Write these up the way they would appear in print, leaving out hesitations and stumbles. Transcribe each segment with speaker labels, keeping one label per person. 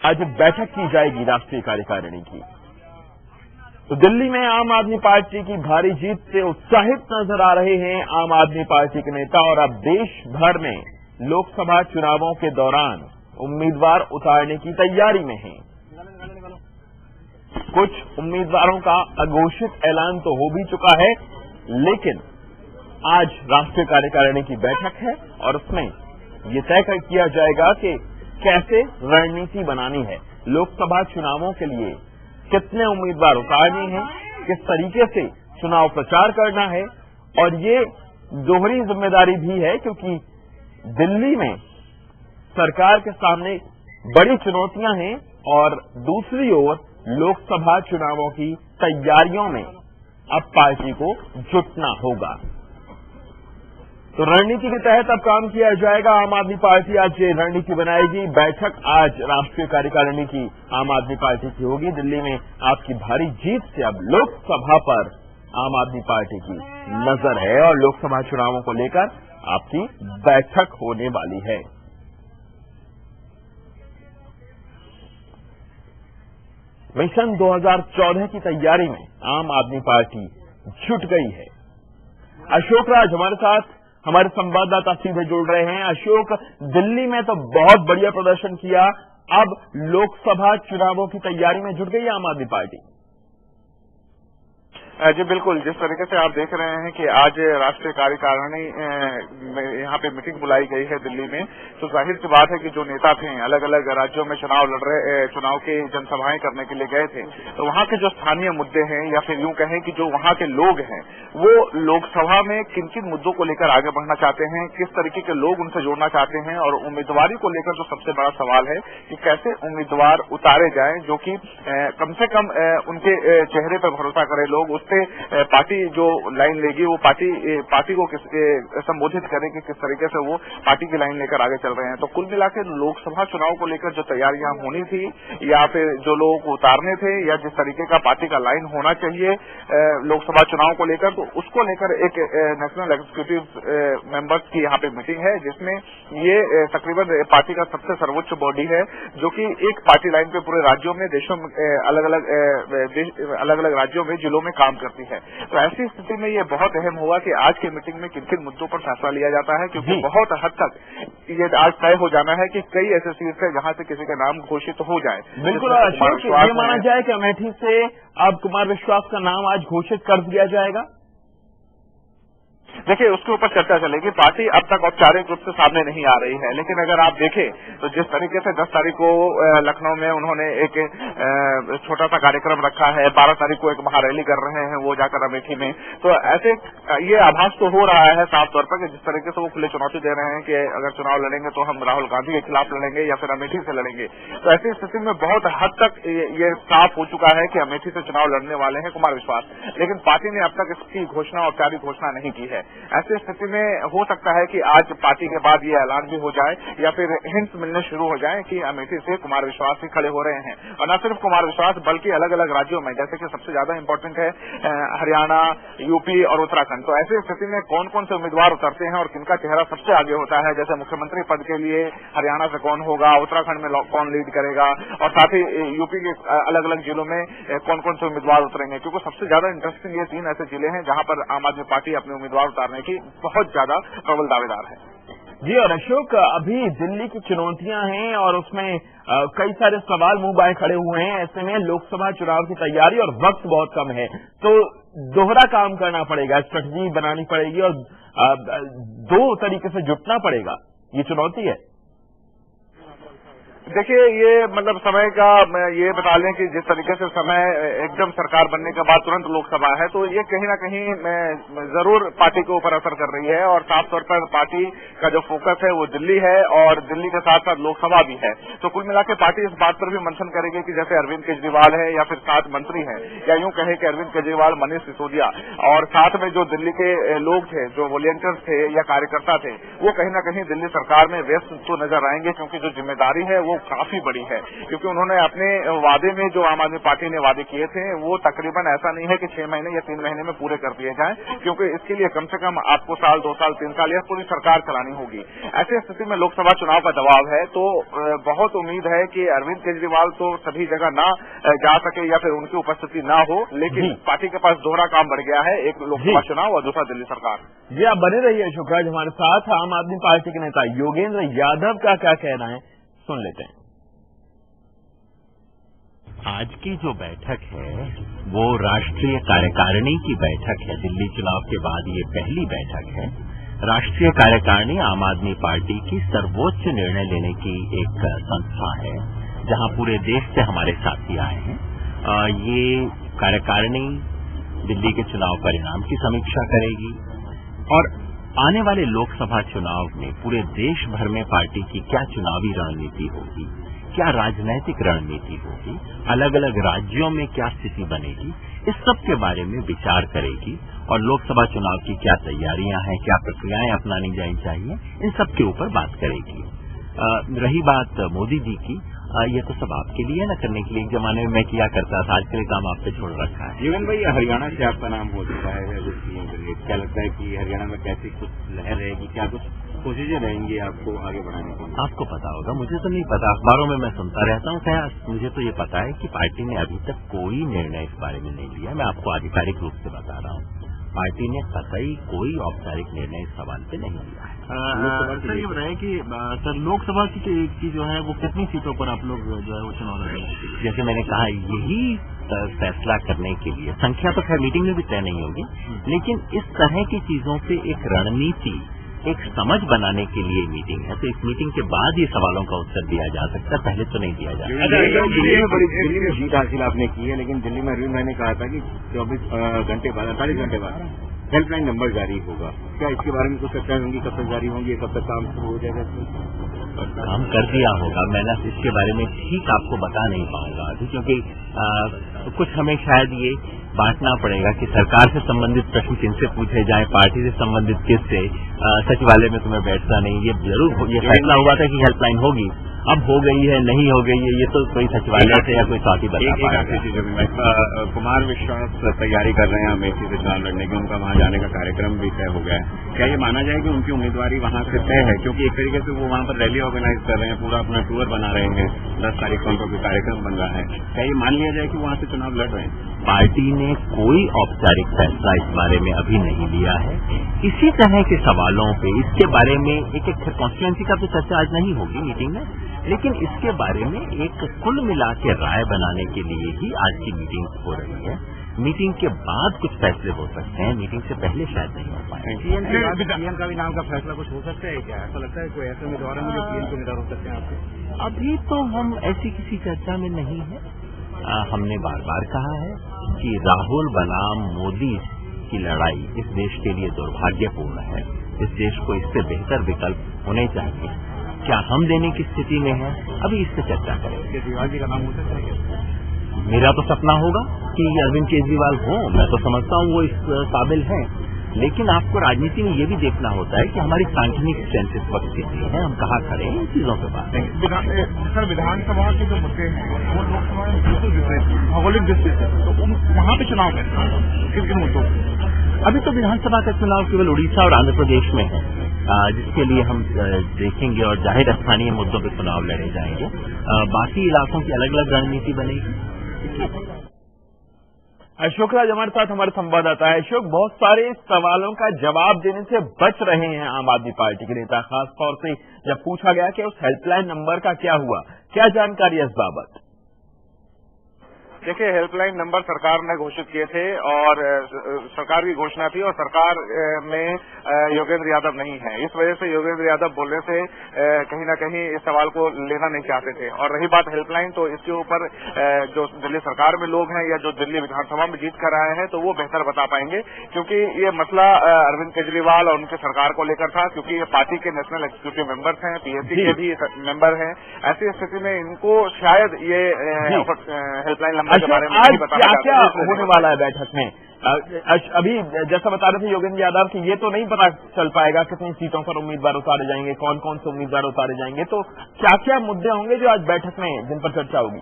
Speaker 1: आज बैठक की जाएगी राष्ट्रीय कार्यकारिणी की। तो दिल्ली में आम आदमी पार्टी की भारी जीत से उत्साहित नजर आ रहे हैं आम आदमी पार्टी के नेता, और अब देश भर में लोकसभा चुनावों के दौरान उम्मीदवार उतारने की तैयारी में हैं। कुछ उम्मीदवारों का अघोषित ऐलान तो हो भी चुका है, लेकिन आज राष्ट्रीय कार्यकारिणी की बैठक है और उसमें ये तय किया जाएगा कि कैसे रणनीति बनानी है, लोकसभा चुनावों के लिए कितने उम्मीदवार उतारने हैं, किस तरीके से चुनाव प्रचार करना है। और ये दोहरी जिम्मेदारी भी है क्योंकि दिल्ली में सरकार के सामने बड़ी चुनौतियां हैं और दूसरी ओर लोकसभा चुनावों की तैयारियों में अब पार्टी को जुटना होगा। तो रणनीति के तहत अब काम किया जाएगा। आम आदमी पार्टी आज रणनीति बनाएगी। बैठक आज राष्ट्रीय कार्यकारिणी की आम आदमी पार्टी की होगी। दिल्ली में आपकी भारी जीत से अब लोकसभा पर आम आदमी पार्टी की नजर है और लोकसभा चुनावों को लेकर आपकी बैठक होने वाली है। मिशन 2014 की तैयारी में आम आदमी पार्टी जुट गई है। अशोक राज हमारे साथ, हमारे संवाददाता सीधे जुड़ रहे हैं। अशोक, दिल्ली में तो बहुत बढ़िया प्रदर्शन किया, अब लोकसभा चुनावों की तैयारी में जुट गई आम आदमी पार्टी।
Speaker 2: जी बिल्कुल, जिस तरीके से आप देख रहे हैं कि आज राष्ट्रीय कार्यकारिणी यहाँ पे मीटिंग बुलाई गई है दिल्ली में, तो जाहिर सी बात है कि जो नेता थे अलग अलग राज्यों में चुनाव की जनसभाएं करने के लिए गए थे, तो वहाँ के जो स्थानीय मुद्दे हैं या फिर यूं कहें कि जो वहाँ के लोग हैं वो लोकसभा में किन किन मुद्दों को लेकर आगे बढ़ना चाहते हैं, किस तरीके के लोग उनसे जोड़ना चाहते हैं, और उम्मीदवारी को लेकर जो सबसे बड़ा सवाल है कि कैसे उम्मीदवार उतारे जाएं जो कि कम से कम उनके चेहरे पर भरोसा करे लोग, पार्टी जो लाइन लेगी वो पार्टी को संबोधित करे कि किस तरीके से वो पार्टी की लाइन लेकर आगे चल रहे हैं। तो कुल मिलाकर लोकसभा चुनाव को लेकर जो तैयारियां होनी थी या फिर जो लोग उतारने थे या जिस तरीके का पार्टी का लाइन होना चाहिए लोकसभा चुनाव को लेकर, तो उसको लेकर एक नेशनल एग्जीक्यूटिव मेंबर्स की यहाँ पे मीटिंग है, जिसमें ये तकरीबन पार्टी का सबसे सर्वोच्च बॉडी है जो कि एक पार्टी लाइन पे पूरे राज्यों में देशों में अलग अलग राज्यों में जिलों में काम करती है। तो ऐसी स्थिति में ये बहुत अहम हुआ कि आज की मीटिंग में किन किन मुद्दों पर फैसला लिया जाता है, क्योंकि बहुत हद तक ये आज तय हो जाना है कि कई ऐसे सीट है जहां से किसी का नाम घोषित हो जाए।
Speaker 1: बिल्कुल, ये माना जाए कि अमेठी से अब कुमार विश्वास का नाम आज घोषित कर दिया जाएगा।
Speaker 2: देखिए, उसके ऊपर चर्चा चलेगी। पार्टी अब तक औपचारिक रूप से सामने नहीं आ रही है, लेकिन अगर आप देखें तो जिस तरीके से 10 तारीख को लखनऊ में उन्होंने एक छोटा सा कार्यक्रम रखा है, 12 तारीख को एक महारैली कर रहे हैं वो जाकर अमेठी में, तो ऐसे ये आभास तो हो रहा है साफ तौर पर कि जिस तरीके से वो खुले चुनौती दे रहे हैं कि अगर चुनाव लड़ेंगे तो हम राहुल गांधी के खिलाफ लड़ेंगे या फिर अमेठी से लड़ेंगे। तो ऐसी स्थिति में बहुत हद तक ये साफ हो चुका है कि अमेठी से चुनाव लड़ने वाले हैं कुमार विश्वास, लेकिन पार्टी ने अब तक इसकी औपचारिक घोषणा नहीं की है। ऐसी स्थिति में हो सकता है कि आज पार्टी के बाद ये ऐलान भी हो जाए या फिर हिंट्स मिलने शुरू हो जाए कि अमेठी से कुमार विश्वास ही खड़े हो रहे हैं। और न सिर्फ कुमार विश्वास बल्कि अलग अलग राज्यों में, जैसे कि सबसे ज्यादा इंपॉर्टेंट है हरियाणा, यूपी और उत्तराखंड। तो ऐसी स्थिति में कौन कौन से उम्मीदवार उतरते हैं और किनका चेहरा सबसे आगे होता है, जैसे मुख्यमंत्री पद के लिए हरियाणा से कौन होगा, उत्तराखंड में कौन लीड करेगा, और साथ ही यूपी के अलग अलग जिलों में कौन कौन से उम्मीदवार उतरेंगे, क्योंकि सबसे ज्यादा इंटरेस्टिंग ये 3 ऐसे जिले हैं जहां पर आम आदमी पार्टी अपने उम्मीदवार उतारने की बहुत ज्यादा प्रबल दावेदार है।
Speaker 1: जी, और अशोक, अभी दिल्ली की चुनौतियां हैं और उसमें कई सारे सवाल मुंह बाएं खड़े हुए हैं। ऐसे में लोकसभा चुनाव की तैयारी और वक्त बहुत कम है, तो दोहरा काम करना पड़ेगा, स्ट्रेटजी बनानी पड़ेगी और 2 तरीके से जुटना पड़ेगा। ये चुनौती है।
Speaker 2: देखिए, ये मतलब समय का ये बता लें कि जिस तरीके से समय एकदम सरकार बनने के बाद तुरंत लोकसभा है, तो ये कहीं ना कहीं जरूर पार्टी के ऊपर असर कर रही है। और साफ तौर पर पार्टी का जो फोकस है वो दिल्ली है और दिल्ली के साथ साथ लोकसभा भी है। तो कुल मिलाकर पार्टी इस बात पर भी मंथन करेगी कि जैसे अरविंद केजरीवाल है या फिर 7 मंत्री हैं, या यूं कहे कि अरविंद केजरीवाल, मनीष सिसोदिया और साथ में जो दिल्ली के लोग थे, जो वॉलंटियर्स थे या कार्यकर्ता थे, वो कहीं ना कहीं दिल्ली सरकार में व्यस्त तो नजर आएंगे, क्योंकि जो जिम्मेदारी है वो काफी बड़ी है, क्योंकि उन्होंने अपने वादे में जो आम आदमी पार्टी ने वादे किए थे वो तकरीबन ऐसा नहीं है कि 6 महीने या 3 महीने में पूरे कर दिए जाएं, क्योंकि इसके लिए कम से कम आपको साल, 2 साल, 3 साल या पूरी सरकार चलानी होगी। ऐसी स्थिति में लोकसभा चुनाव का दबाव है, तो बहुत उम्मीद है कि अरविंद केजरीवाल तो सभी जगह ना जा सके या फिर उनकी उपस्थिति ना हो, लेकिन पार्टी के पास दोहरा काम बढ़ गया है, एक लोकसभा चुनाव और दूसरा दिल्ली सरकार।
Speaker 1: जी, आप बने रहिए अशोक राज हमारे साथ। आम आदमी पार्टी के नेता योगेंद्र यादव का क्या कहना है, सुन लेते हैं।
Speaker 3: आज की जो बैठक है वो राष्ट्रीय कार्यकारिणी की बैठक है। दिल्ली चुनाव के बाद ये पहली बैठक है। राष्ट्रीय कार्यकारिणी आम आदमी पार्टी की सर्वोच्च निर्णय लेने की एक संस्था है, जहां पूरे देश से हमारे साथी आए हैं। ये कार्यकारिणी दिल्ली के चुनाव परिणाम की समीक्षा करेगी और आने वाले लोकसभा चुनाव में पूरे देश भर में पार्टी की क्या चुनावी रणनीति होगी, क्या राजनैतिक रणनीति होगी, अलग अलग राज्यों में क्या स्थिति बनेगी, इस सब के बारे में विचार करेगी और लोकसभा चुनाव की क्या तैयारियां हैं, क्या प्रक्रियाएं अपनानी जानी चाहिए, इन सब के ऊपर बात करेगी। रही बात मोदी जी की, ये तो सब आपके लिए ना करने के लिए। एक जमाने में मैं किया करता था, आजकल काम आप पे छोड़ रखा है।
Speaker 4: जीवन भाई, हरियाणा से आपका नाम हो चुका है सीएम के लिए, क्या लगता है कि हरियाणा में कैसी कुछ लहर रहेगी, क्या कुछ कोशिशें रहेंगी आपको आगे बढ़ाने की?
Speaker 3: आपको पता होगा, मुझे तो नहीं पता, अखबारों में मैं सुनता रहता हूँ। क्या मुझे तो ये पता है कि पार्टी ने अभी तक कोई निर्णय इस बारे में नहीं लिया। मैं आपको आधिकारिक रूप से बता रहा हूँ, पार्टी ने कतई कोई औपचारिक निर्णय इस सवाल पे नहीं लिया है।
Speaker 5: सर ये बताएं कि सर लोकसभा की जो है वो कितनी सीटों पर आप लोग जो है वो चुनाव लड़ेंगे?
Speaker 3: जैसे मैंने कहा, यही फैसला करने के लिए संख्या तो खैर मीटिंग में भी तय नहीं होगी, लेकिन इस तरह की चीजों पे एक रणनीति, एक समझ बनाने के लिए मीटिंग है। तो इस मीटिंग के बाद ये सवालों का उत्तर दिया जा सकता है, पहले तो नहीं दिया जा सकता।
Speaker 4: दिल्ली में जीत हासिल आपने की है, लेकिन दिल्ली में अरविंद भाई ने कहा था कि 24 घंटे बाद, 48 घंटे बाद हेल्पलाइन नंबर जारी होगा। क्या इसके बारे में कुछ चर्चा होंगी? कब तक जारी होंगी, कब तक काम शुरू हो जाएगा?
Speaker 3: काम कर दिया होगा, मैं ना इसके बारे में ठीक आपको बता नहीं पाऊंगा अभी, क्योंकि कुछ हमें शायद ये बांटना पड़ेगा कि सरकार से संबंधित प्रश्न किनसे पूछे जाएं, पार्टी से संबंधित किससे। सचिवालय में तुम्हें बैठना नहीं, ये जरूर ये फैसला हुआ था कि हेल्पलाइन होगी, अब हो गई है नहीं हो गई है, ये तो कोई सचिवालय से या कोई साथी बता पाएगा।
Speaker 4: कुमार विश्वास तैयारी कर रहे हैं अमेठी से चुनाव लड़ने की, उनका वहां जाने का कार्यक्रम भी तय हो गया है। क्या ये माना जाए कि उनकी उम्मीदवारी वहां से तय है? क्योंकि एक तरीके से वो वहां पर रैली ऑर्गेनाइज कर रहे हैं, पूरा अपना टूर बना रहे हैं, 10 तारीख को उनका कार्यक्रम बन रहा है। क्या ये मान लिया जाए कि वहां से चुनाव लड़ रहे हैं?
Speaker 3: पार्टी ने कोई औपचारिक फैसला इस बारे में अभी नहीं लिया है। इसी तरह के सवालों पे, इसके बारे में एक कॉन्स्टिट्यूएंसी का तो चर्चा आज नहीं होगी मीटिंग में, लेकिन इसके बारे में एक कुल मिला के राय बनाने के लिए ही आज की मीटिंग हो रही है। मीटिंग के बाद कुछ फैसले हो सकते हैं, मीटिंग से पहले शायद नहीं हो पाए।
Speaker 5: पीएम का भी नाम का फैसला कुछ हो सकता है क्या? ऐसा लगता है कोई ऐसे उम्मीदवार है जो पीएम के उम्मीदवार हो सकते हैं आपके?
Speaker 3: अभी तो हम ऐसी किसी चर्चा में नहीं है। हमने बार बार कहा है कि राहुल बनाम मोदी की लड़ाई इस देश के लिए दुर्भाग्यपूर्ण है। इस देश को इससे बेहतर विकल्प होने चाहिए। क्या हम देने की स्थिति में हैं? अभी इस पे चर्चा करेंगे।
Speaker 5: केजरीवाल जी का नाम हो सकता है क्या?
Speaker 3: मेरा तो सपना होगा कि अरविंद केजरीवाल हो, मैं तो समझता हूँ वो इस काबिल हैं, लेकिन आपको राजनीति में ये भी देखना होता है कि हमारी सांगठनिक स्ट्रेंथ इस वक्त कितनी है, हम कहाँ खड़े हैं, इन चीजों पे बात है।
Speaker 2: सर, विधानसभा के जो मुद्दे हैं वो लोकसभा में बिल्कुल विपरीत, भौगोलिक दृष्टि से, तो वहाँ पे चुनाव है किन किन मुद्दों?
Speaker 3: अभी तो विधानसभा का चुनाव केवल उड़ीसा और आंध्र प्रदेश में है, जिसके लिए हम देखेंगे और जाहिर स्थानीय मुद्दों पर चुनाव लड़े जाएंगे। बाकी इलाकों की अलग अलग रणनीति बनेगी।
Speaker 1: अशोक राज हमारे साथ, हमारे संवाददाता है। अशोक, बहुत सारे सवालों का जवाब देने से बच रहे हैं आम आदमी पार्टी के नेता, खासतौर से जब पूछा गया कि उस हेल्पलाइन नंबर का क्या हुआ, क्या जानकारी है इस बाबत?
Speaker 2: देखिए, हेल्पलाइन नंबर सरकार ने घोषित किए थे और सरकार की घोषणा थी और सरकार में योगेंद्र यादव नहीं है। इस वजह से योगेंद्र यादव बोलने से कहीं ना कहीं इस सवाल को लेना नहीं चाहते थे। और रही बात हेल्पलाइन, तो इसके ऊपर जो दिल्ली सरकार में लोग हैं या जो दिल्ली विधानसभा में जीत कर आए हैं तो वो बेहतर बता पाएंगे, क्योंकि ये मसला अरविंद केजरीवाल और उनकी सरकार को लेकर था, क्योंकि ये पार्टी के नेशनल एग्जीक्यूटिव मेंबर्स हैं, पीएससी के भी मेंबर हैं। ऐसी स्थिति में इनको शायद ये हेल्पलाइन मामले के बारे में
Speaker 1: आज
Speaker 2: नहीं बताना
Speaker 1: क्या क्या
Speaker 2: चाहते।
Speaker 1: होने वाला है बैठक में? अभी जैसा बता रहे थे योगेंद्र यादव कि ये तो नहीं पता चल पाएगा कितनी सीटों पर उम्मीदवार उतारे जाएंगे, कौन कौन से उम्मीदवार उतारे जाएंगे, तो क्या क्या मुद्दे होंगे जो आज बैठक में जिन पर चर्चा होगी?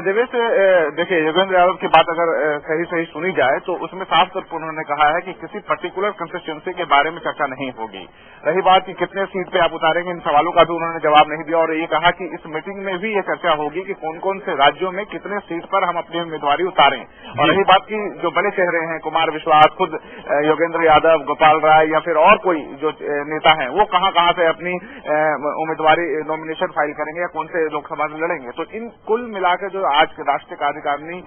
Speaker 2: देवेश, देखिए, योगेंद्र यादव की बात अगर सही सुनी जाए तो उसमें साफ तौर पर उन्होंने कहा है कि किसी पर्टिकुलर कंस्टिट्यूंसी के बारे में चर्चा नहीं होगी। रही बात कि कितने सीट पे आप उतारेंगे, इन सवालों का भी उन्होंने जवाब नहीं दिया और ये कहा कि इस मीटिंग में भी ये चर्चा होगी कि कौन कौन से राज्यों में कितने सीट पर हम अपनी उम्मीदवारी उतारें। और रही बात की जो बड़े चेहरे हैं, कुमार विश्वास, खुद योगेंद्र यादव, गोपाल राय या फिर और कोई जो नेता हैं, वो कहाँ कहाँ से अपनी उम्मीदवारी नॉमिनेशन फाइल करेंगे या कौन से लोकसभा में लड़ेंगे। तो इन कुल मिलाकर जो आज के राष्ट्रीय कार्यकारिणी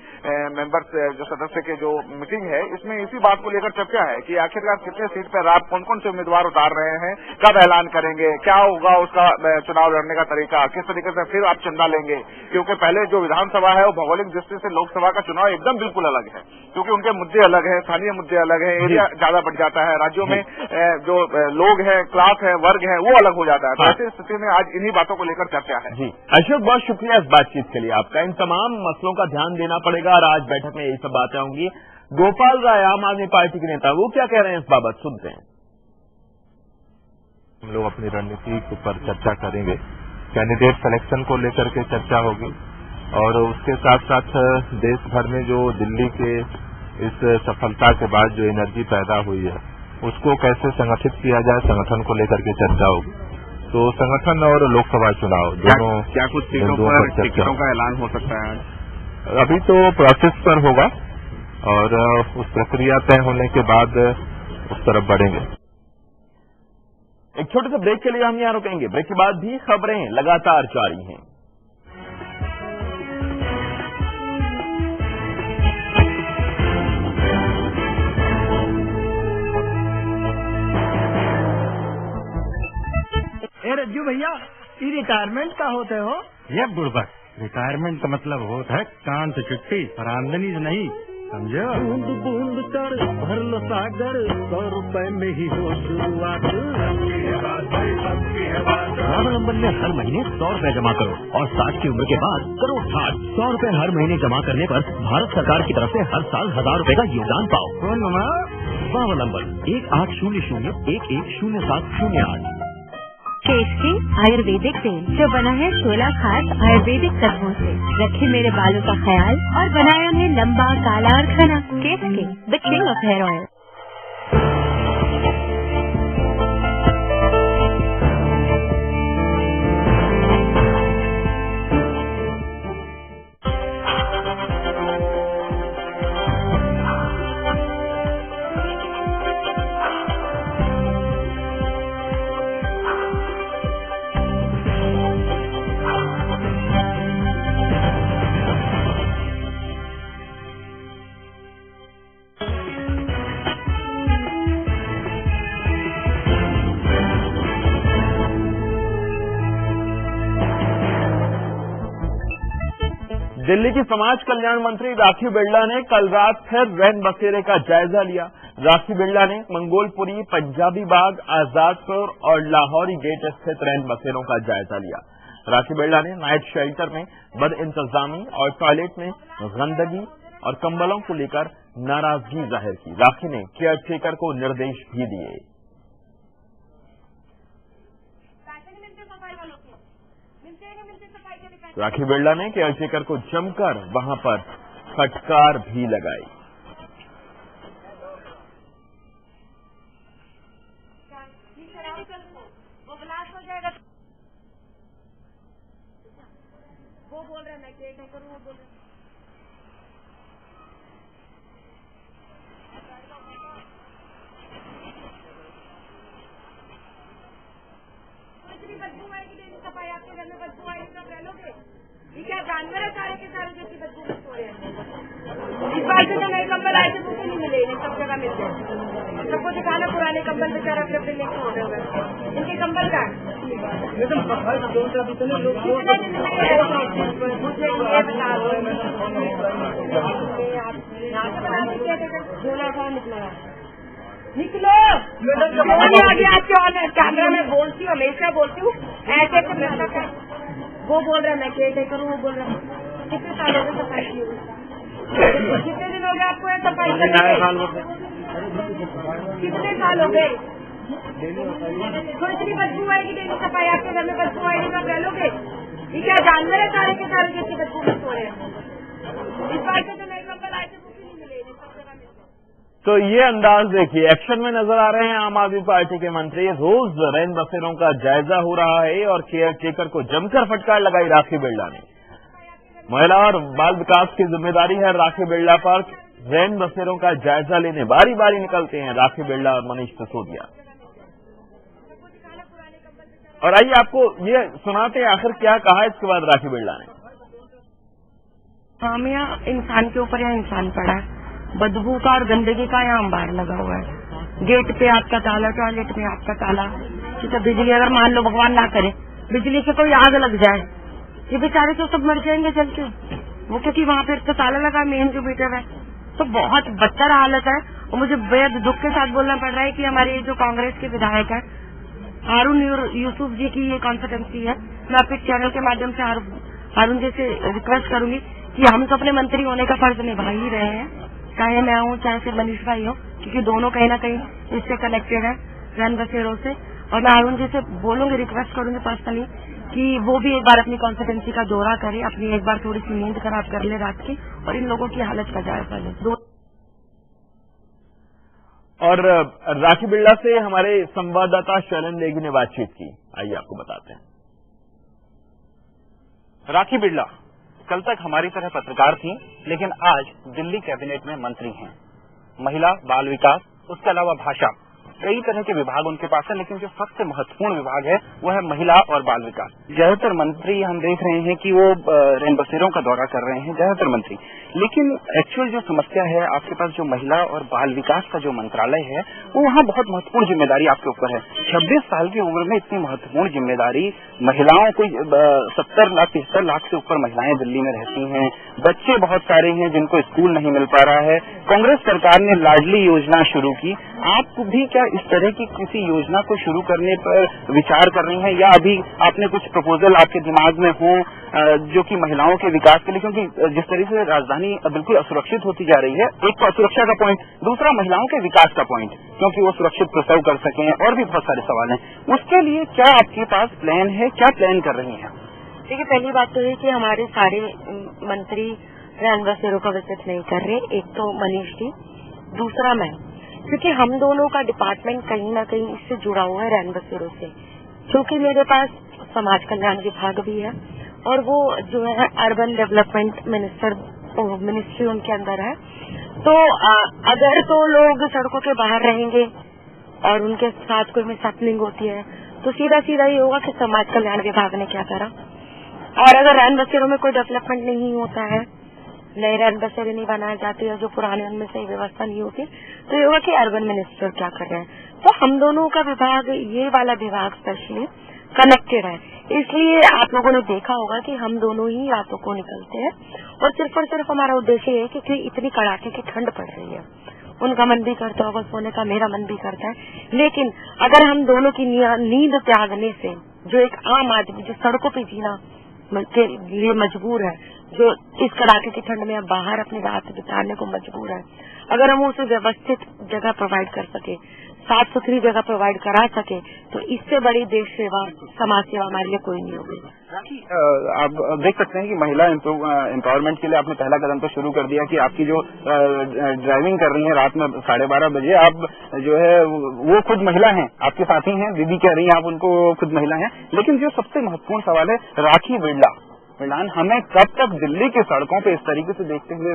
Speaker 2: मेंबर्स जो सदस्य के जो मीटिंग है, इसमें इसी बात को लेकर चर्चा है कि आखिरकार कितने सीट पर आप कौन कौन से उम्मीदवार उतार रहे हैं, कब ऐलान करेंगे, क्या होगा उसका चुनाव लड़ने का तरीका, किस तरीके से फिर आप चंदा लेंगे। क्योंकि पहले जो विधानसभा है वो भौगोलिक दृष्टि से लोकसभा का चुनाव एकदम बिल्कुल अलग है, क्योंकि उनके मुद्दे अलग है, स्थानीय मुद्दे अलग है, एरिया ज्यादा बढ़ जाता है, राज्यों में जो लोग हैं, क्लास है, वर्ग है, वो अलग हो जाता है। तो ऐसी स्थिति में आज इन्हीं बातों को लेकर चर्चा है।
Speaker 1: जी अशोक, बहुत शुक्रिया इस बातचीत के लिए आपका। इन तमाम मसलों का ध्यान देना पड़ेगा और आज बैठक में यही सब बातें होंगी। गोपाल राय, आम आदमी पार्टी के नेता, वो क्या कह रहे हैं इस बाबत, सुनते हैं।
Speaker 6: हम लोग अपनी रणनीति पर चर्चा करेंगे, कैंडिडेट सिलेक्शन को लेकर के चर्चा होगी और उसके साथ साथ देश भर में जो दिल्ली के इस सफलता के बाद जो एनर्जी पैदा हुई है उसको कैसे संगठित किया जाए, संगठन को लेकर के चर्चा होगी। तो संगठन और लोकसभा चुनाव दोनों
Speaker 4: क्या कुछ सीटों पर टिकटों का ऐलान हो सकता है?
Speaker 6: अभी तो प्रोसेस पर होगा और उस प्रक्रिया तय होने के बाद उस तरफ बढ़ेंगे।
Speaker 1: एक छोटे से ब्रेक के लिए हम यहाँ रुकेंगे। ब्रेक के बाद भी खबरें लगातार जारी हैं।
Speaker 7: रज्जू भैया, ये रिटायरमेंट का होते हो?
Speaker 8: ये बुड़बक, रिटायरमेंट का मतलब होता है कान से छुट्टी और आमदनी से नहीं, समझो।
Speaker 7: बूंद बूंद कर भर लो सागर, 100 रुपए में ही हो शुरुआत।
Speaker 3: स्वावलंबन में हर महीने 100 रुपए जमा करो और 60 की उम्र के बाद करो ठाठ। 100 रुपए हर महीने जमा करने पर भारत सरकार की तरफ से हर साल 1000 रुपए का योगदान पाओ।
Speaker 7: कौन मामा?
Speaker 3: स्वावलंबन 1800-110708।
Speaker 9: केश की आयुर्वेदिक तेल जो बना है 16 खास आयुर्वेदिक तत्वों से, रखे मेरे बालों का ख्याल और बनाया उन्हें लंबा, काला और घना। केश के the king of hair oil.
Speaker 1: Delhi की समाज कल्याण मंत्री राखी बिरला ने कल रात फिर रैन बसेरे का जायजा लिया। राखी बिरला ने मंगोलपुरी, पंजाबी बाग, आजादपुर और लाहौरी गेट स्थित रैन बसेरों का जायजा लिया। राखी बिरला ने नाइट शेल्टर में बद इंतजामी और टॉयलेट में गंदगी और कंबलों को लेकर नाराजगी जाहिर की। राखी ने केयर टेकर को निर्देश भी दिए। राखी बिरला ने केयर टेकर को जमकर वहां पर फटकार भी लगाई।
Speaker 10: वो बोल रहे मैं केयर टेकर हूँ, वो बोल रहे बदबू आएगी, डेली सफाई आपके घर में बदबू आएगी, सब रह लोगे? ये क्या जानवर है सारे के सारे जैसी बदबू में सो रहे हैं? इस बार से तो नए कंबल आए थे, भूखे नहीं मिले, इन्हें सब जगह मिलते हैं। सबको दिखाना पुराने कंबल बेचारा अपने अपने लेके हो रहे हैं। इनके कंबल का निकलो। आगे आपके कैमरा में बोलती हूँ, हमेशा बोलती हूँ ऐसे। वो बोल रहा है मैं केयर टेकर हूँ, वो बोल रहा है कितने साल हो गए सफाई की हुई? कितने दिन हो गए आपको ये सफाई करने? कितने साल हो गए? तो इतनी बदबू आएगी डेली सफाई, आपके घर में बदबू आएगी तो आप रह लोगे? ये क्या जानवर है सारे के सारे जैसी बदबू में सो रहे हैं? इस बार से जो नए कंबल आए थे वो भी नहीं मिले, सब जगह मिलते।
Speaker 1: तो ये अंदाज देखिए, एक्शन में नजर आ रहे हैं आम आदमी पार्टी के मंत्री। रोज रैन बसेरों का जायजा हो रहा है और केयर टेकर को जमकर फटकार लगाई राखी बिरला ने। महिला और बाल विकास की जिम्मेदारी है राखी बिरला पर। रैन बसेरों का जायजा लेने बारी बारी निकलते हैं राखी बिरला और मनीष सिसोदिया। और आइए आपको ये सुनाते हैं आखिर क्या कहा इसके बाद राखी बिरला ने।
Speaker 11: खामियां इंसान के ऊपर यहाँ इंसान पड़ा है, बदबू का और गंदगी का यहाँ अंबार लगा हुआ है। गेट पे आपका ताला, टॉयलेट में आपका ताला, ठीक है। बिजली अगर मान लो भगवान ना करे बिजली से कोई आग लग जाए, ये बेचारे तो सब मर जाएंगे जल के, वो क्योंकि वहाँ पे तो ताला लगा, मेन जो मीटर है। तो बहुत बदतर हालत है और मुझे बेहद दुख के साथ बोलना पड़ रहा है कि हमारे जो कांग्रेस के विधायक है हारून यूसुफ जी की ये कॉन्सिस्टेंसी है। मैं आपके चैनल के माध्यम से हारून जी से रिक्वेस्ट करूंगी कि हम तो अपने मंत्री होने का फर्ज निभा ही रहे हैं, चाहे मैं हूँ चाहे फिर मनीष भाई हो, क्योंकि दोनों कहीं ना कहीं इससे कनेक्टेड है रैन बसेरों से। और मैं हारून जी से बोलूंगी, रिक्वेस्ट करूंगी पर्सनली कि वो भी एक बार अपनी कॉन्स्टिट्यूंसी का दौरा करे, अपनी एक बार थोड़ी सी नींद खराब कर ले रात की और इन लोगों की हालत का जायजा ले।
Speaker 1: और राखी बिरला से हमारे संवाददाता शैलन नेगी ने बातचीत की, आइए आपको बताते हैं।
Speaker 12: राखी बिरला कल तक हमारी तरह पत्रकार थी, लेकिन आज दिल्ली कैबिनेट में मंत्री हैं। महिला, बाल विकास, उसके अलावा भाषा, कई तरह के विभाग उनके पास है, लेकिन जो सबसे महत्वपूर्ण विभाग है वो है महिला और बाल विकास। ज्यादातर मंत्री हम देख रहे हैं कि वो रैन बसेरों का दौरा कर रहे हैं, ज्यादातर मंत्री, लेकिन एक्चुअल जो समस्या है आपके पास जो महिला और बाल विकास का जो मंत्रालय है वो वहाँ बहुत महत्वपूर्ण जिम्मेदारी आपके ऊपर है। 26 साल की उम्र में इतनी महत्वपूर्ण जिम्मेदारी, महिलाओं को 70 लाख 73 लाख से ऊपर महिलाएं दिल्ली में रहती हैं, बच्चे बहुत सारे हैं जिनको स्कूल नहीं मिल पा रहा है। कांग्रेस सरकार ने लाडली योजना शुरू की, आप भी क्या इस तरह की किसी योजना को शुरू करने पर विचार कर रही हैं, या अभी आपने कुछ प्रपोजल आपके दिमाग में हो जो कि महिलाओं के विकास के लिए, क्योंकि जिस तरह से राजधानी बिल्कुल असुरक्षित होती जा रही है, एक तो असुरक्षा का पॉइंट, दूसरा महिलाओं के विकास का पॉइंट, क्योंकि वो सुरक्षित प्रसव कर सकें, और भी बहुत सारे सवाल हैं। उसके लिए क्या आपके पास प्लान है, क्या प्लान कर रही हैं?
Speaker 11: देखिए, पहली बात तो है कि हमारे सारे मंत्री रैन बसेरों का विजिट नहीं कर रहे। एक तो मनीष जी, दूसरा मैं, क्योंकि हम दोनों का डिपार्टमेंट कहीं ना कहीं इससे जुड़ा हुआ है रैन बसेरों से, क्योंकि मेरे पास समाज कल्याण विभाग भी है और वो जो है अर्बन डेवलपमेंट मिनिस्ट्री उनके अंदर है। तो अगर तो लोग सड़कों के बाहर रहेंगे और उनके साथ कोई मिसहैपनिंग होती है तो सीधा सीधा ये होगा कि समाज कल्याण विभाग ने क्या करा, और अगर रैन बसेरों में कोई डेवलपमेंट नहीं होता है, नए रैन बसेरे नहीं बनाए जाते या जो पुराने उनमें सही व्यवस्था नहीं होती, तो ये होगा कि अर्बन मिनिस्टर क्या कर रहे हैं। तो हम दोनों का विभाग, ये वाला विभाग स्पेशली कनेक्टेड है, इसलिए आप लोगों ने देखा होगा कि हम दोनों ही रातों को निकलते हैं और सिर्फ हमारा उद्देश्य है कि इतनी कड़ाके की ठंड पड़ रही है, उनका मन भी करता होगा सोने का, मेरा मन भी करता है, लेकिन अगर हम दोनों की नींद त्यागने से जो एक आम आदमी जो सड़कों पे जीना के लिए मजबूर है, जो इस कड़ाके की ठंड में बाहर अपनी रात बिताने को मजबूर है, अगर हम उसे व्यवस्थित जगह प्रोवाइड कर सके, साफ सुथरी जगह प्रोवाइड करा सके, तो इससे बड़ी देश सेवा, समाज सेवा हमारे लिए कोई नहीं होगी।
Speaker 12: राखी, आप देख सकते हैं कि महिला एम्पावरमेंट के लिए आपने पहला कदम तो शुरू कर दिया कि आपकी जो ड्राइविंग कर रही है रात में 12:30 बजे, आप जो है वो खुद महिला हैं, आपके साथी हैं, दीदी कह रही हैं आप उनको, खुद महिला हैं। लेकिन जो सबसे महत्वपूर्ण सवाल है, राखी बिरला हमें कब तक दिल्ली की सड़कों पे इस तरीके से देखते हुए,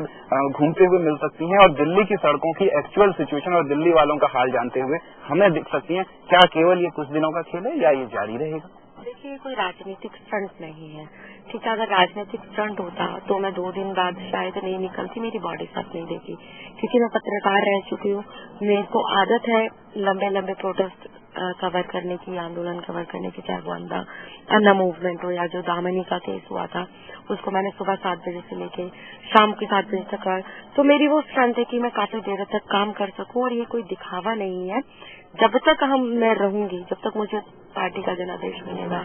Speaker 12: घूमते हुए मिल सकती हैं और दिल्ली की सड़कों की एक्चुअल सिचुएशन और दिल्ली वालों का हाल जानते हुए हमें दिख सकती हैं? क्या केवल ये कुछ दिनों का खेल है या ये जारी रहेगा?
Speaker 11: देखिए, कोई राजनीतिक स्टंट नहीं है, ठीक है। अगर राजनीतिक स्टंट होता तो मैं 2 दिन बाद शायद नहीं निकलती, मेरी बॉडी साथ नहीं देती, क्योंकि मैं पत्रकार रह चुकी हूँ, मेरे को आदत है लंबे लंबे प्रोटेस्ट कवर करने की, आंदोलन कवर करने की, चाहे वो अन्ना मूवमेंट हो या जो दामिनी का केस हुआ था उसको मैंने सुबह 7 बजे से लेके शाम के 7 बजे तक कर, तो मेरी वो स्ट्रेंथ है कि मैं काफी देर तक काम कर सकूं, और ये कोई दिखावा नहीं है। जब तक मैं रहूंगी, जब तक मुझे पार्टी का जनादेश मिलेगा,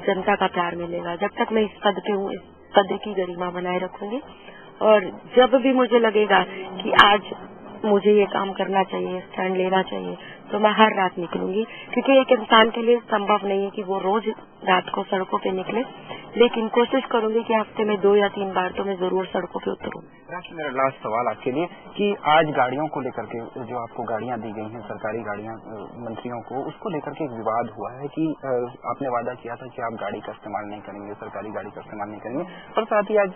Speaker 11: जनता का प्यार मिलेगा, जब तक मैं इस पद पे हूँ, इस पद की गरिमा बनाए रखूंगी। और जब भी मुझे लगेगा कि आज मुझे ये काम करना चाहिए, स्टैंड लेना चाहिए, तो मैं हर रात निकलूंगी, क्योंकि एक इंसान के लिए संभव नहीं है कि वो रोज रात को सड़कों पे निकले, लेकिन कोशिश करूंगी कि हफ्ते में 2 या 3 बार तो मैं जरूर सड़कों पे उतरूं।
Speaker 12: मेरा लास्ट सवाल आपके लिए कि आज गाड़ियों को लेकर के जो आपको गाड़ियां दी गई हैं, सरकारी गाड़ियां मंत्रियों को, उसको लेकर के एक विवाद हुआ है कि आपने वादा किया था कि आप गाड़ी का इस्तेमाल नहीं करेंगे, सरकारी गाड़ी का इस्तेमाल नहीं करेंगे, पर साथ ही आज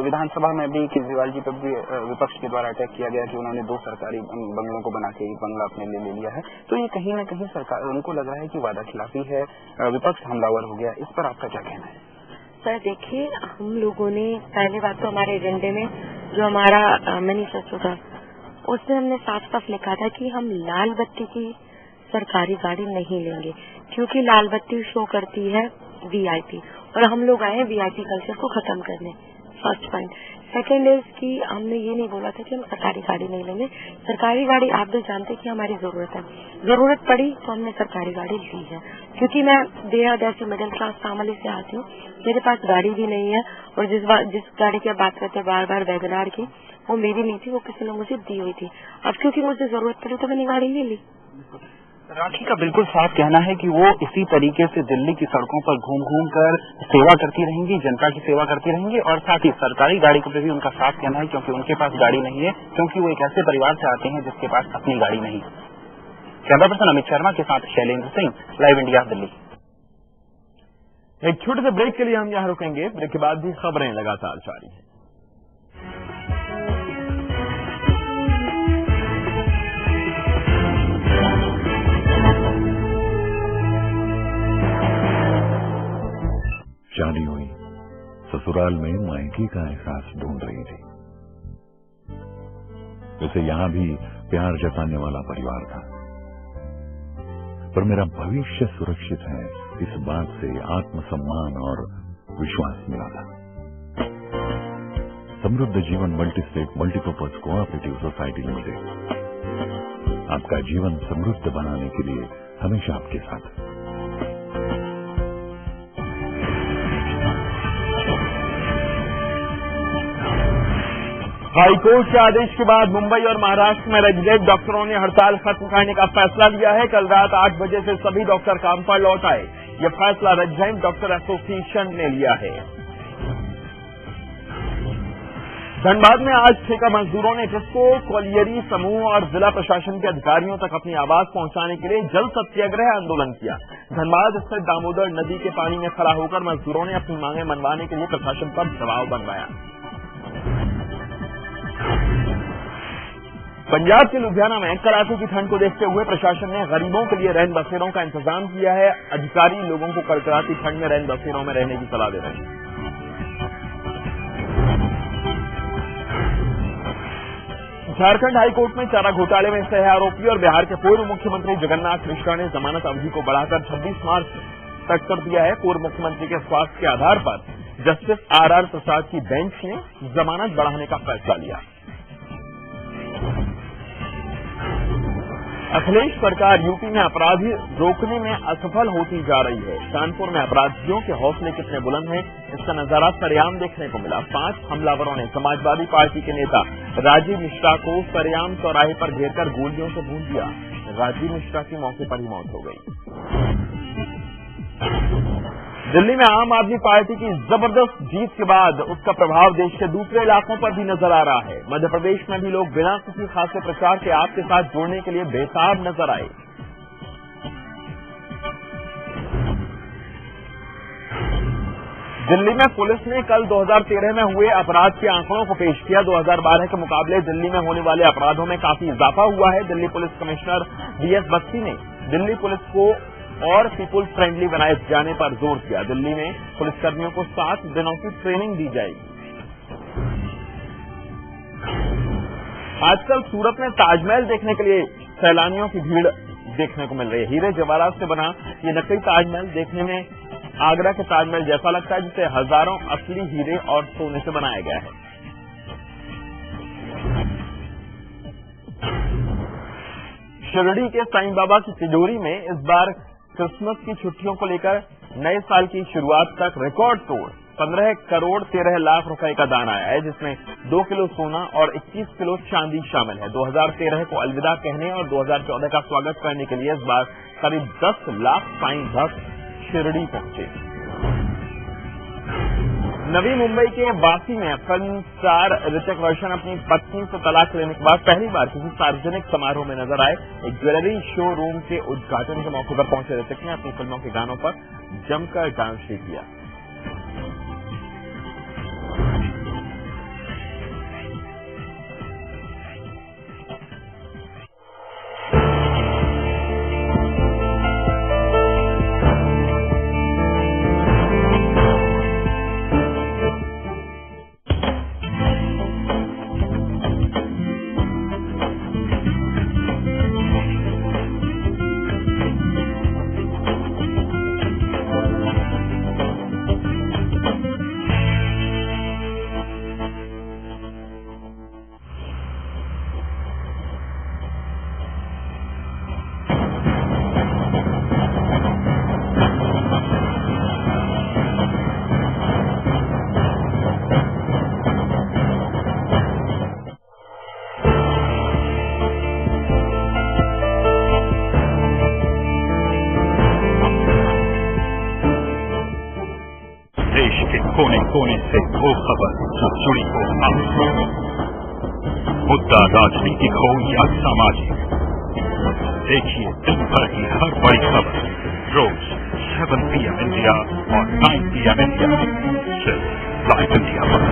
Speaker 12: विधानसभा में भी केजरीवाल जी पर भी विपक्ष के द्वारा अटैक किया गया कि उन्होंने 2 सरकारी बंगलों को बना के एक बंगला अपने लिए ले लिया है। तो ये कहीं न कहीं सरकार, उनको लग रहा है कि वादा खिलाफी है, विपक्ष हमलावर हो गया। इस पर आपका क्या कहना है?
Speaker 11: सर देखिए, हम लोगों ने पहले बात तो हमारे एजेंडे में जो हमारा मैनिफेस्टो था उसमें हमने साफ साफ लिखा था कि हम लाल बत्ती की सरकारी गाड़ी नहीं लेंगे, क्योंकि लाल बत्ती शो करती है वीआईपी, और हम लोग आए हैं वीआईपी कल्चर को खत्म करने। First point. सेकेंड इज कि हमने ये नहीं बोला था कि हम सरकारी गाड़ी नहीं लेंगे। सरकारी गाड़ी आप भी जानते हैं कि हमारी जरूरत है, जरूरत पड़ी तो हमने सरकारी गाड़ी ली है, क्योंकि मैं बेहद ऐसे मिडिल क्लास फैमिली से आती हूँ, मेरे पास गाड़ी भी नहीं है, और जिस गाड़ी की आप बात करते हैं बार बार वैगनार की, वो मेरी नहीं थी, वो किसी ने मुझे दी हुई थी। अब क्योंकि मुझे जरूरत पड़ी तो मैंने गाड़ी ले ली।
Speaker 12: राखी का बिल्कुल साफ कहना है कि वो इसी तरीके से दिल्ली की सड़कों पर घूम घूम कर सेवा करती रहेंगी, जनता की सेवा करती रहेंगी, और साथ ही सरकारी गाड़ी को भी उनका साफ कहना है, क्योंकि उनके पास गाड़ी नहीं है, क्योंकि वो एक ऐसे परिवार से आते हैं जिसके पास अपनी गाड़ी नहीं है। कैमरा पर्सन अमित शर्मा के साथ शैलेंद्र सिंह, लाइव इंडिया, दिल्ली।
Speaker 1: एक छोटे से ब्रेक के लिए हम यहाँ रुकेंगे, ब्रेक के बाद भी खबरें लगातार जारी हैं।
Speaker 13: शादी हुई, ससुराल में मायके का एहसास ढूंढ रही थी। वैसे यहां भी प्यार जताने वाला परिवार था, पर मेरा भविष्य सुरक्षित है, इस बात से आत्मसम्मान और विश्वास मिला था। समृद्ध जीवन multi state multipurpose cooperative society limited आपका जीवन समृद्ध बनाने के लिए हमेशा आपके साथ।
Speaker 1: हाईकोर्ट के आदेश के बाद मुंबई और महाराष्ट्र में रेजिडेंट डॉक्टरों ने हड़ताल खत्म करने का फैसला लिया है। कल रात 8 बजे से सभी डॉक्टर काम पर लौट आए। यह फैसला रेजिडेंट डॉक्टर एसोसिएशन ने लिया है। धनबाद में आज ठेका मजदूरों ने टिस्को, कोलियरी समूह और जिला प्रशासन के अधिकारियों तक अपनी आवाज पहुंचाने के लिए जल सत्याग्रह आंदोलन किया। धनबाद स्थित दामोदर नदी के पानी में खड़ा होकर मजदूरों ने अपनी मांगें मनवाने के लिए प्रशासन पर दबाव बनवाया। पंजाब के लुधियाना में कड़ाके की ठंड को देखते हुए प्रशासन ने गरीबों के लिए रैन बसेरों का इंतजाम किया है। अधिकारी लोगों को कड़कड़ाती ठंड में रैन बसेरों में रहने की सलाह दे रहे हैं। झारखंड हाईकोर्ट में चारा घोटाले में सह आरोपी और बिहार के पूर्व मुख्यमंत्री जगन्नाथ मिश्रा ने जमानत अवधि को बढ़ाकर 26 मार्च तक कर दिया है। पूर्व मुख्यमंत्री के स्वास्थ्य के आधार पर जस्टिस आर प्रसाद की बेंच ने जमानत बढ़ाने का फैसला लिया। अखिलेश सरकार यूपी में अपराधी रोकने में असफल होती जा रही है। कानपुर में अपराधियों के हौसले कितने बुलंद हैं, इसका नजारा सरेआम देखने को मिला। 5 हमलावरों ने समाजवादी पार्टी के नेता राजीव मिश्रा को सरेआम चौराहे पर घेरकर गोलियों से भून दिया। राजीव मिश्रा की मौके पर ही मौत हो गई। दिल्ली में आम आदमी पार्टी की जबरदस्त जीत के बाद उसका प्रभाव देश के दूसरे इलाकों पर भी नजर आ रहा है। मध्य प्रदेश में भी लोग बिना किसी खासे प्रचार के आपके साथ जोड़ने के लिए बेताब नजर आए। दिल्ली में पुलिस ने कल 2013 में हुए अपराध के आंकड़ों को पेश किया। 2012 के मुकाबले दिल्ली में होने वाले अपराधों में काफी इजाफा हुआ है। दिल्ली पुलिस कमिश्नर DS बस्ती ने दिल्ली पुलिस को और पीपुल फ्रेंडली बनाए जाने पर जोर दिया। दिल्ली में पुलिसकर्मियों को 7 दिनों की ट्रेनिंग दी जाएगी। आजकल सूरत में ताजमहल देखने के लिए सैलानियों की भीड़ देखने को मिल रही है। हीरे जवाहरात से बना ये नकली ताजमहल देखने में आगरा के ताजमहल जैसा लगता है, जिसे हजारों असली हीरे और सोने से बनाया गया है। शिरडी के साईं बाबा की तिजोरी में इस बार क्रिसमस की छुट्टियों को लेकर नए साल की शुरुआत तक रिकॉर्ड तोड़ 15 करोड़ 13 लाख रुपए का दान आया है, जिसमें 2 किलो सोना और 21 किलो चांदी शामिल है। 2013 को अलविदा कहने और 2014 का स्वागत करने के लिए इस बार करीब 10 लाख साईं भक्त शिरडी पहुंचे। नवी मुंबई के वासी में फिल्म स्टार ऋतिक रोशन अपनी पत्नी से तलाक लेने के बाद पहली बार किसी सार्वजनिक समारोह में नजर आए। एक ज्वेलरी शोरूम के उद्घाटन के मौके पर पहुंचे ऋतिक ने अपनी फिल्मों के गानों पर जमकर डांस भी किया।
Speaker 14: कोने कोने से वो खबर जो जुड़ी हो आपसे, मुद्दा राजनीतिक हो या सामाजिक, देखिए दिन भर की हर बड़ी खबर रोज 7 PM इंडिया और 9 PM इंडिया, सिर्फ लाइव इंडिया पर।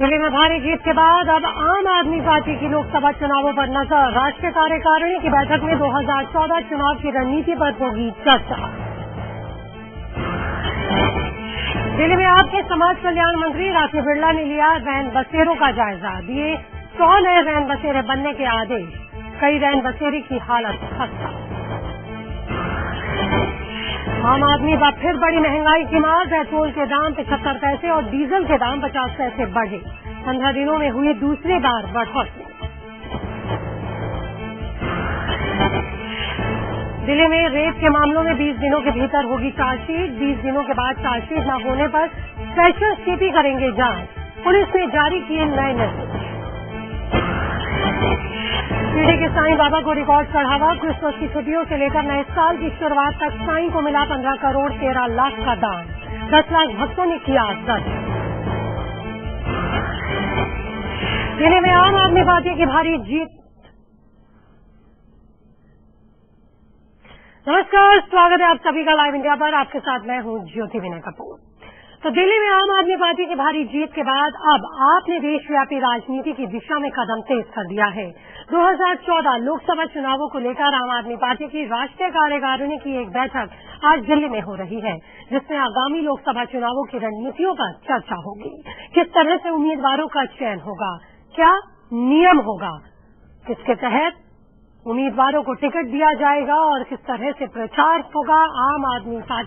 Speaker 15: दिल्ली में भारी जीत के बाद अब आम आदमी पार्टी की लोकसभा चुनावों पर नजर। राष्ट्रीय कार्यकारिणी की बैठक में 2014 चुनाव की रणनीति पर होगी चर्चा। दिल्ली में आपके समाज कल्याण मंत्री राखी बिरला ने लिया रैन बसेरों का जायजा, दिए 100 नए रैन बसेरे बनने के आदेश। कई रैन बसेरे की हालत खस्ता। आम आदमी पर फिर बड़ी महंगाई की मार। पेट्रोल के दाम 75 पैसे और डीजल के दाम 50 पैसे बढ़े। 15 दिनों में हुई दूसरी बार बढ़ोतरी। दिल्ली में रेप के मामलों में 20 दिनों के भीतर होगी चार्जशीट। 20 दिनों के बाद चार्जशीट न होने पर स्पेशल सीपी करेंगे जांच। पुलिस ने जारी किए नए निर्देश। शिरडी के साईं बाबा को रिकॉर्ड चढ़ावा। क्रिसमस की छुट्टियों से लेकर नए साल की शुरुआत तक साईं को मिला 15 करोड़ 13 लाख का दान। 10 लाख भक्तों ने किया दर्शन। दिल्ली में आम आदमी पार्टी की भारी जीत। नमस्कार, स्वागत है आप सभी का लाइव इंडिया पर। आपके साथ मैं हूं ज्योति विनय कपूर। तो दिल्ली में आम आदमी पार्टी की भारी जीत के बाद अब आपने देशव्यापी राजनीति की दिशा में कदम तेज कर दिया है। 2014 लोकसभा चुनावों को लेकर आम आदमी पार्टी की राष्ट्रीय कार्यकारिणी की एक बैठक आज दिल्ली में हो रही है, जिसमें आगामी लोकसभा चुनावों की रणनीतियों पर चर्चा होगी। किस तरह से उम्मीदवारों का चयन होगा, क्या नियम होगा, किसके तहत उम्मीदवारों को टिकट दिया जाएगा और किस तरह से प्रचार होगा आम आदमी पार्टी